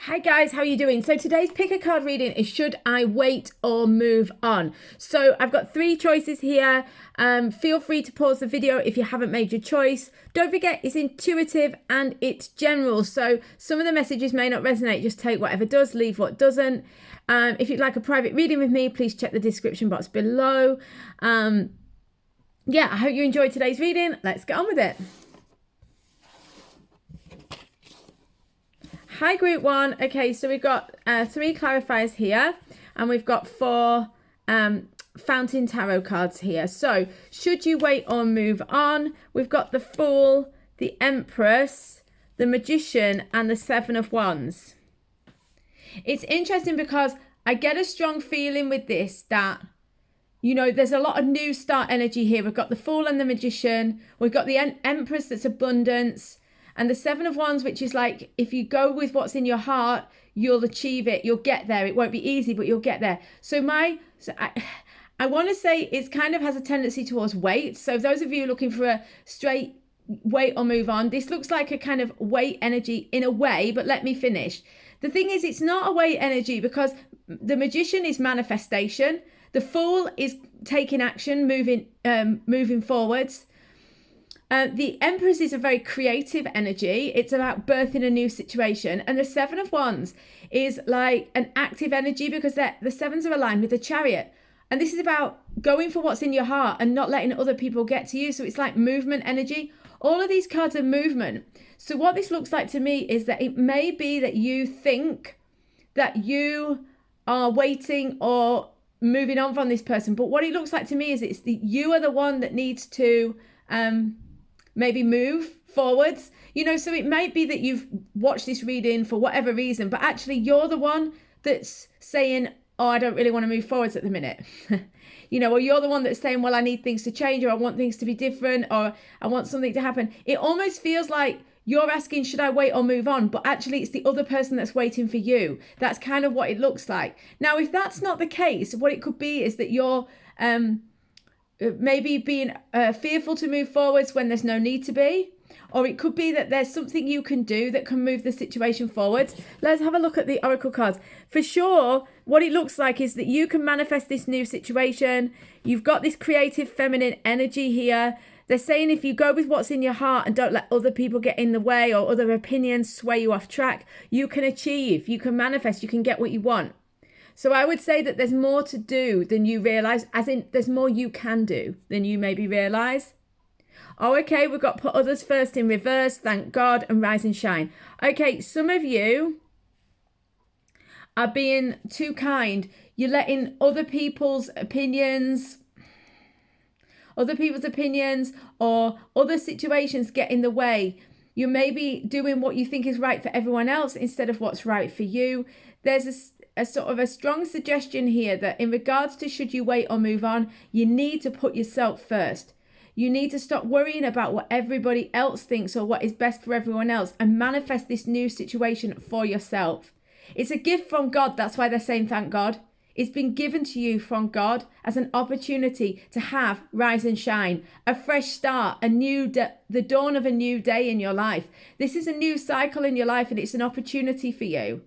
Hi guys, how are you doing? So today's pick a card reading is should I wait or move on? So I've got three choices here. Feel free to pause the video if you haven't made your choice. Don't forget it's intuitive and it's general. So some of the messages may not resonate. Just take whatever does, leave what doesn't. If you'd like a private reading with me, please check the description box below. Yeah, I hope you enjoyed today's reading. Let's get on with it. Hi group one. Okay, so we've got three clarifiers here and we've got four fountain tarot cards here. So should you wait or move on? We've got the Fool, the Empress, the Magician and the Seven of Wands. It's interesting because I get a strong feeling with this that, you know, there's a lot of new start energy here. We've got the Fool and the Magician. We've got the Empress, that's abundance. And the Seven of Wands, which is like, if you go with what's in your heart, you'll achieve it. You'll get there. It won't be easy, but you'll get there. So I want to say it's kind of has a tendency towards wait. So those of you looking for a straight wait or move on, this looks like a kind of wait energy in a way, but let me finish. The thing is, it's not a wait energy because the Magician is manifestation. The Fool is taking action, moving forwards. The Empress is a very creative energy. It's about birthing a new situation. And the Seven of Wands is like an active energy because the sevens are aligned with the Chariot. And this is about going for what's in your heart and not letting other people get to you. So it's like movement energy. All of these cards are movement. So what this looks like to me is that it may be that you think that you are waiting or moving on from this person. But what it looks like to me is you are the one that needs to maybe move forwards, you know. So it might be that you've watched this reading for whatever reason, but actually you're the one that's saying, oh, I don't really want to move forwards at the minute. You know, or you're the one that's saying, well, I need things to change, or I want things to be different, or I want something to happen. It almost feels like you're asking, should I wait or move on? But actually it's the other person that's waiting for you. That's kind of what it looks like. Now, if that's not the case, what it could be is that you're maybe being fearful to move forwards when there's no need to be, or it could be that there's something you can do that can move the situation forwards. Let's have a look at the oracle cards. For sure, what it looks like is that you can manifest this new situation. You've got this creative feminine energy here. They're saying if you go with what's in your heart and don't let other people get in the way or other opinions sway you off track, you can achieve, you can manifest, you can get what you want. So I would say that there's more to do than you realize, as in there's more you can do than you maybe realize. Oh, okay, we've got put others first in reverse, thank God, and rise and shine. Okay, some of you are being too kind. You're letting other people's opinions or other situations get in the way. You may be doing what you think is right for everyone else instead of what's right for you. There's a sort of a strong suggestion here that in regards to should you wait or move on, you need to put yourself first. You need to stop worrying about what everybody else thinks or what is best for everyone else and manifest this new situation for yourself. It's a gift from God. That's why they're saying thank God. It's been given to you from God as an opportunity to have rise and shine, a fresh start, the dawn of a new day in your life. This is a new cycle in your life and it's an opportunity for you.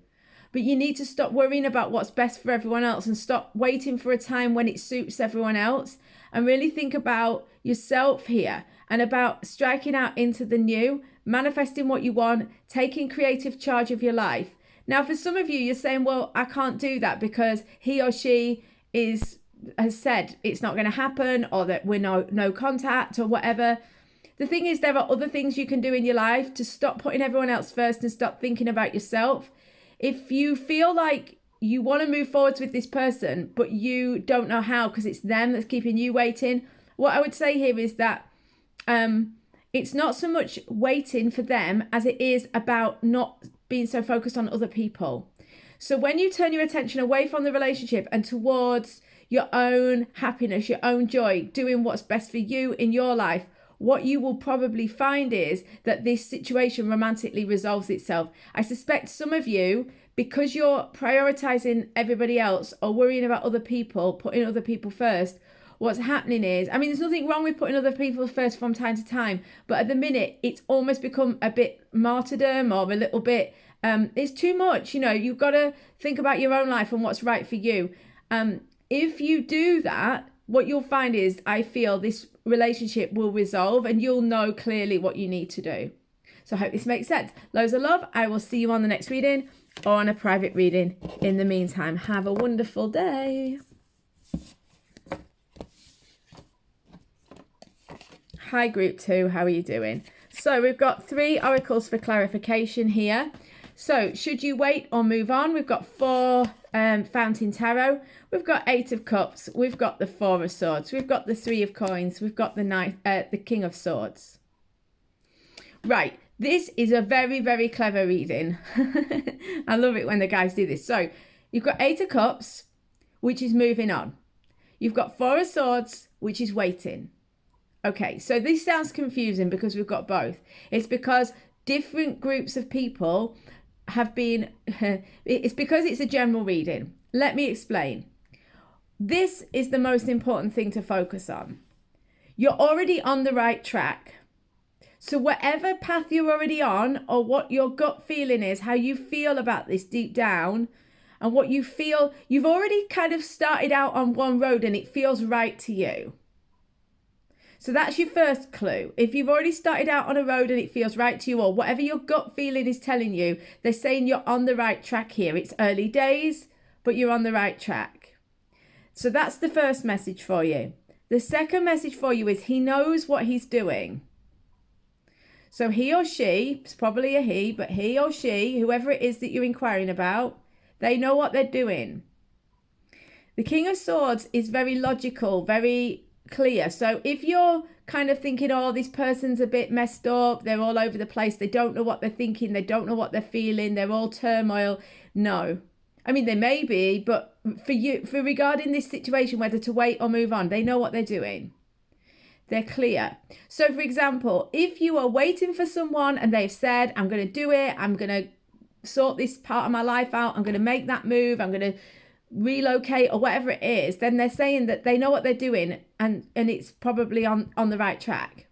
But you need to stop worrying about what's best for everyone else and stop waiting for a time when it suits everyone else and really think about yourself here and about striking out into the new, manifesting what you want, taking creative charge of your life. Now, for some of you, you're saying, well, I can't do that because he or she has said it's not going to happen or that we're no contact or whatever. The thing is, there are other things you can do in your life to stop putting everyone else first and stop thinking about yourself. If you feel like you want to move forwards with this person, but you don't know how because it's them that's keeping you waiting, what I would say here is that it's not so much waiting for them as it is about not being so focused on other people. So when you turn your attention away from the relationship and towards your own happiness, your own joy, doing what's best for you in your life, what you will probably find is that this situation romantically resolves itself. I suspect some of you, because you're prioritizing everybody else or worrying about other people, putting other people first, what's happening is, I mean, there's nothing wrong with putting other people first from time to time, but at the minute, it's almost become a bit martyrdom or a little bit, it's too much. You know, you've got to think about your own life and what's right for you. If you do that, what you'll find is, I feel this relationship will resolve and you'll know clearly what you need to do. So I hope this makes sense. Loads of love. I will see you on the next reading or on a private reading. In the meantime, have a wonderful day. Hi, group 2. How are you doing? So we've got 3 oracles for clarification here. So should you wait or move on? We've got 4 Fountain Tarot. We've got 8 of Cups. We've got the 4 of Swords. We've got the 3 of Coins. We've got the King of Swords. Right. This is a very, very clever reading. I love it when the guys do this. So you've got 8 of Cups, which is moving on. You've got 4 of Swords, which is waiting. Okay, so this sounds confusing because we've got both. It's because different groups of people have been... it's because it's a general reading. Let me explain. This is the most important thing to focus on. You're already on the right track. So whatever path you're already on, or what your gut feeling is, how you feel about this deep down, and what you feel, you've already kind of started out on one road and it feels right to you. So that's your first clue. If you've already started out on a road and it feels right to you, or whatever your gut feeling is telling you, they're saying you're on the right track here. It's early days, but you're on the right track. So that's the first message for you. The second message for you is he knows what he's doing. So he or she, it's probably a he, but he or she, whoever it is that you're inquiring about, they know what they're doing. The King of Swords is very logical, very clear. So if you're kind of thinking, oh, this person's a bit messed up, they're all over the place, they don't know what they're thinking, they don't know what they're feeling, they're all turmoil. No. I mean, they may be, but for regarding this situation, whether to wait or move on, they know what they're doing. They're clear. So, for example, if you are waiting for someone and they've said, I'm going to do it, I'm going to sort this part of my life out, I'm going to make that move, I'm going to relocate or whatever it is, then they're saying that they know what they're doing and it's probably on the right track.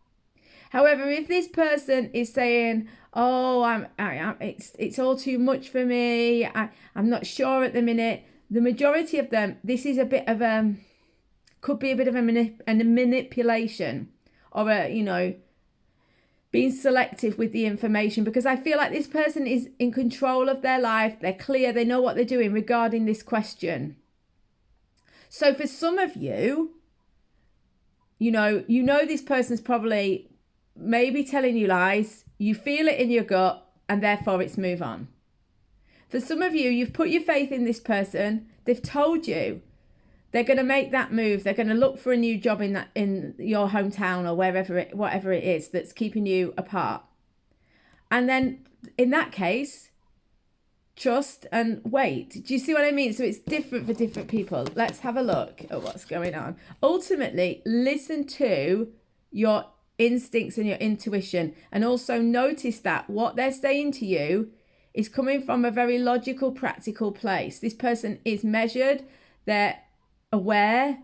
However, if this person is saying, oh, it's all too much for me, I'm not sure at the minute, the majority of them, this is a bit of could be a bit of a manipulation or being selective with the information, because I feel like this person is in control of their life. They're clear. They know what they're doing regarding this question. So for some of you, this person's probably maybe telling you lies. You feel it in your gut and therefore it's move on. For some of you, you've put your faith in this person. They've told you they're going to make that move. They're going to look for a new job in your hometown or whatever it is that's keeping you apart. And then in that case, trust and wait. Do you see what I mean? So it's different for different people. Let's have a look at what's going on. Ultimately, listen to your instincts and your intuition, and also notice that what they're saying to you is coming from a very logical, practical place. This person is measured. They're aware,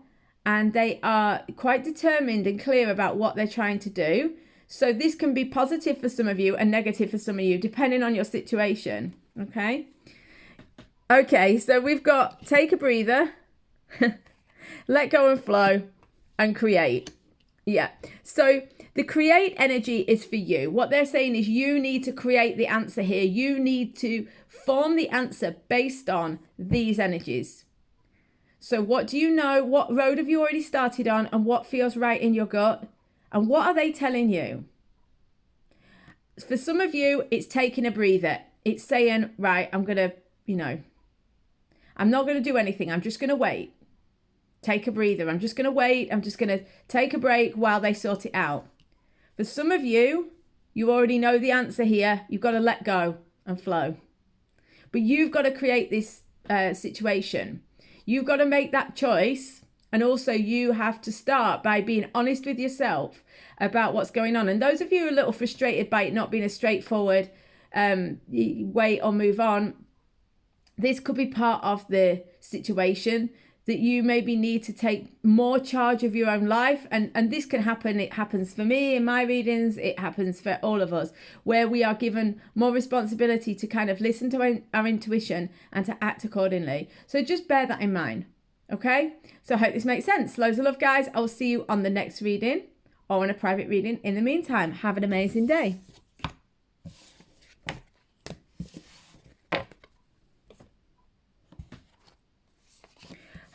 and they are quite determined and clear about what they're trying to do. So this can be positive for some of you and negative for some of you, depending on your situation. Okay, so we've got take a breather, let go and flow, and create. Yeah, so the create energy is for you. What they're saying is you need to create the answer here. You need to form the answer based on these energies. So what do you know? What road have you already started on, and what feels right in your gut? And what are they telling you? For some of you, it's taking a breather. It's saying, right, I'm going to, I'm not going to do anything. I'm just going to wait. Take a breather. I'm just going to wait. I'm just going to take a break while they sort it out. For some of you, you already know the answer here. You've got to let go and flow. But you've got to create this situation. You've got to make that choice, and also you have to start by being honest with yourself about what's going on. And those of you who are a little frustrated by it not being a straightforward wait or move on, this could be part of the situation. that you maybe need to take more charge of your own life. And this can happen. It happens for me in my readings. It happens for all of us, where we are given more responsibility to kind of listen to our intuition and to act accordingly. So just bear that in mind. Okay. So I hope this makes sense. Loads of love, guys. I'll see you on the next reading or in a private reading. In the meantime, have an amazing day.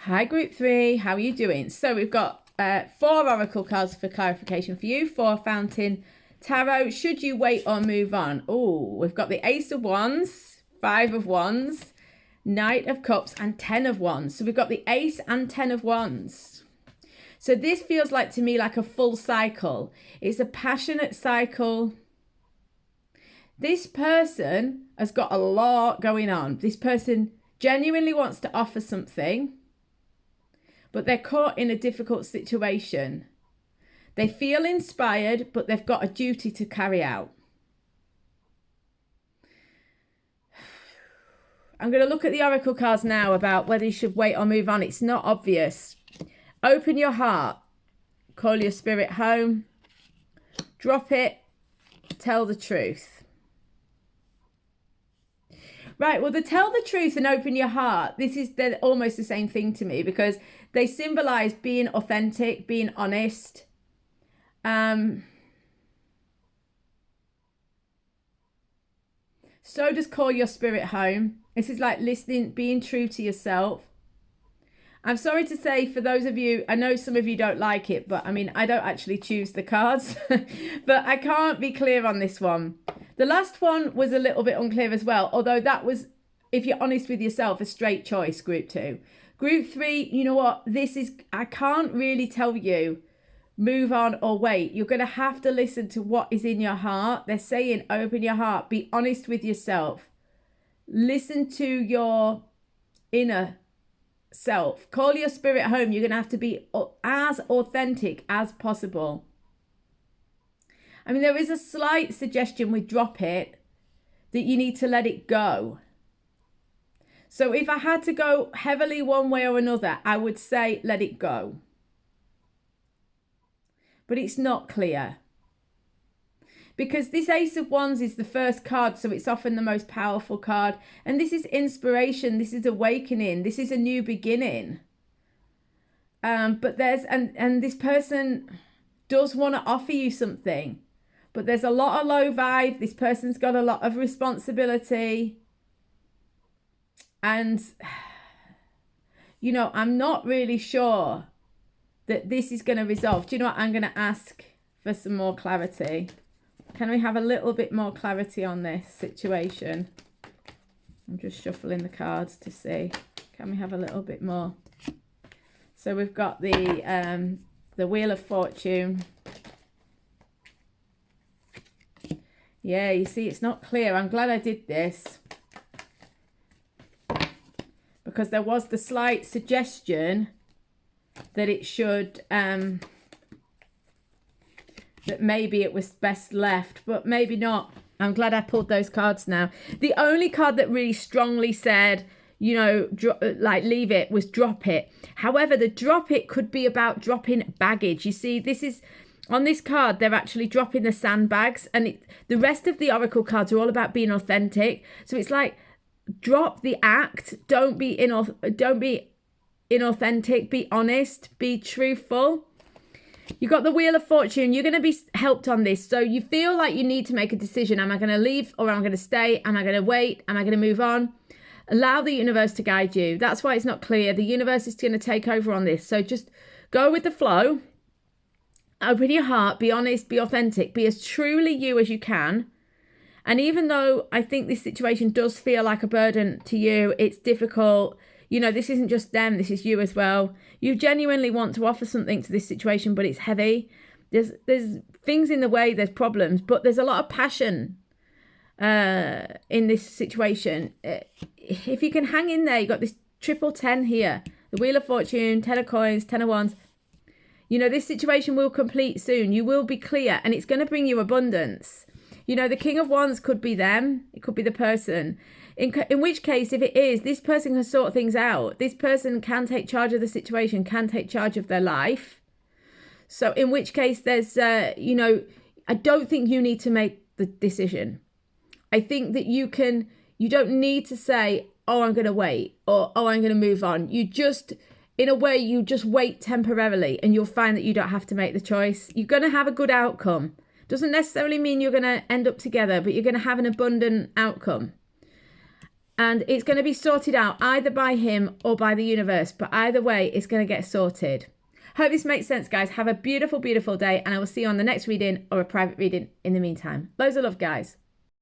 Hi, Group 3. How are you doing? So we've got 4 oracle cards for clarification for you. 4 Fountain Tarot. Should you wait or move on? Oh, we've got the Ace of Wands, 5 of Wands, Knight of Cups, and 10 of Wands. So we've got the Ace and 10 of Wands. So this feels like to me like a full cycle. It's a passionate cycle. This person has got a lot going on. This person genuinely wants to offer something, but they're caught in a difficult situation. They feel inspired, but they've got a duty to carry out. I'm going to look at the oracle cards now about whether you should wait or move on. It's not obvious. Open your heart. Call your spirit home. Drop it. Tell the truth. Right, well, the tell the truth and open your heart, they're almost the same thing to me, because they symbolize being authentic, being honest. So does call your spirit home. This is like listening, being true to yourself. I'm sorry to say, for those of you, I know some of you don't like it, but I mean, I don't actually choose the cards, but I can't be clear on this one. The last one was a little bit unclear as well, although that was, if you're honest with yourself, a straight choice, Group 2. Group 3, you know what? I can't really tell you, move on or wait. You're going to have to listen to what is in your heart. They're saying, open your heart, be honest with yourself. Listen to your inner self. Call your spirit home. You're going to have to be as authentic as possible. I mean, there is a slight suggestion with drop it that you need to let it go. So if I had to go heavily one way or another, I would say let it go. But it's not clear. Because this Ace of Wands is the first card, so it's often the most powerful card. And this is inspiration, this is awakening, this is a new beginning. But and this person does want to offer you something. But there's a lot of low vibe. This person's got a lot of responsibility. And, you know, I'm not really sure that this is going to resolve. Do you know what? I'm going to ask for some more clarity. Can we have a little bit more clarity on this situation? I'm just shuffling the cards to see. Can we have a little bit more? So we've got the Wheel of Fortune. Yeah, you see, it's not clear. I'm glad I did this, because there was the slight suggestion that it should, that maybe it was best left, but maybe not. I'm glad I pulled those cards now. The only card that really strongly said, you know, leave it, was drop it. However, the drop it could be about dropping baggage. You see, this is, on this card, they're actually dropping the sandbags, and the rest of the oracle cards are all about being authentic. So it's like, drop the act. Don't be inauthentic. Be honest. Be truthful. You got the Wheel of Fortune. You're going to be helped on this. So you feel like you need to make a decision. Am I going to leave or am I going to stay? Am I going to wait? Am I going to move on? Allow the universe to guide you. That's why it's not clear. The universe is going to take over on this. So just go with the flow. Open your heart. Be honest. Be authentic. Be as truly you as you can. And even though I think this situation does feel like a burden to you, it's difficult. You know, this isn't just them. This is you as well. You genuinely want to offer something to this situation, but it's heavy. There's things in the way. There's problems, but there's a lot of passion in this situation. If you can hang in there, you've got this triple 10 here. The Wheel of Fortune, 10 of coins, 10 of wands. You know, this situation will complete soon. You will be clear, and it's going to bring you abundance. You know, the King of Wands could be them. It could be the person. In which case, if it is, this person can sort things out. This person can take charge of the situation, can take charge of their life. So in which case there's, you know, I don't think you need to make the decision. I think that you don't need to say, oh, I'm going to wait, or, oh, I'm going to move on. You just, in a way, you just wait temporarily and you'll find that you don't have to make the choice. You're going to have a good outcome. Doesn't necessarily mean you're going to end up together, but you're going to have an abundant outcome. And it's going to be sorted out either by him or by the universe. But either way, it's going to get sorted. Hope this makes sense, guys. Have a beautiful, beautiful day. And I will see you on the next reading or a private reading in the meantime. Loads of love, guys.